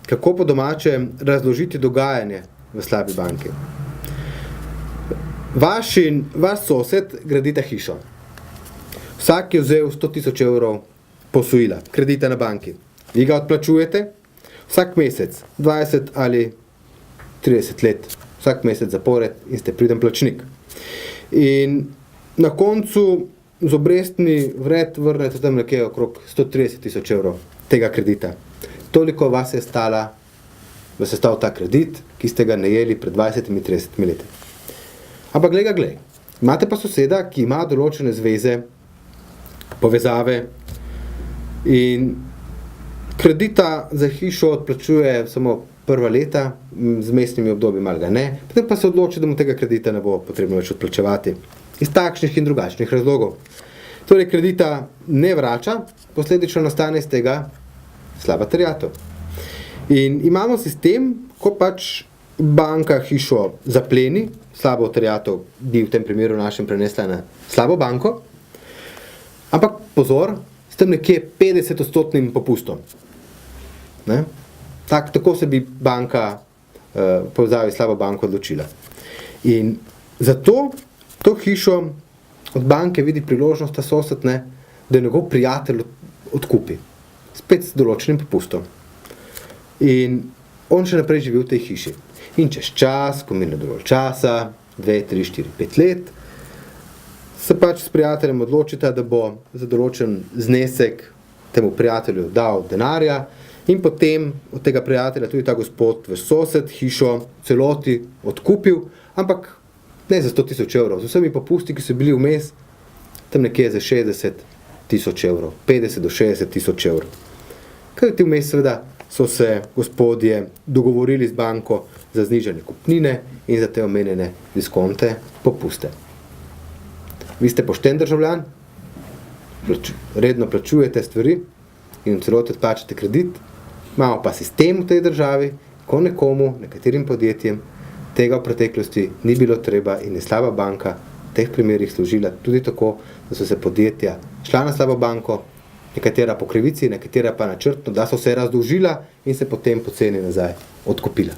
kako po domače razložiti dogajanje v slabi banki. Vaš sosed gradita hišo. Vsak je vzel 100 000 evrov posojila, kredita na banki. Vi ga odplačujete vsak mesec, 20 ali 30 let, vsak mesec zapored in ste priden plačnik. In na koncu z obrestni vred vrnete tam nekje okrog 130 000 evrov tega kredita. Toliko vas je stal ta kredit, ki ste ga najeli pred 20-30 leti. Ampak glej, imate pa soseda, ki ima določene zveze, povezave in kredita za hišo odplačuje samo prva leta, z mestnimi obdobji malo ga ne, potem pa se odloči, da mu tega kredita ne bo potrebno več odplačevati. Iz takšnih in drugačnih razlogov. Torej kredita ne vrača, posledično nastane iz tega slaba terjatev. In imamo sistem, ko pač banka hišo zapleni, slabo terjatev bi v tem primeru našem prenesla na slabo banko, ampak pozor, s tem nekje 50% popustom. Ne? Tako se bi banka povezavi slabo banko odločila. In zato to hišo od banke vidi priložnost ta sosed, ne, da je njegov prijatelj odkupi. Spet s določenim popustom. In on še naprej živi v tej hiši. In čez čas, ko mine dovolj časa, 2, 3, 4, 5 let, se pač s prijateljem odločita, da bo za določen znesek temu prijatelju dal denarja in potem od tega prijatelja tudi ta gospod, vaš sosed, hišo celoti odkupil, ampak ne za 100 000 evrov, z vsemi popusti, ki so bili vmes, tam nekje za 60 000 evrov, 50 do 60 000 evrov. Kaj ti vmes seveda so se gospodje dogovorili z banko za znižanje kupnine in za te omenjene diskonte, popuste. Vi ste pošten državljan, redno plačujete stvari in v celoti odplačate kredit, imamo pa sistem v tej državi, ko nekaterim podjetjem tega v preteklosti ni bilo treba in je slaba banka v teh primerih služila tudi tako, da so se podjetja šla na slabo banko, nekatera po krivici, nekatera pa načrtno, da so se razdolžila in se potem poceni nazaj odkupila.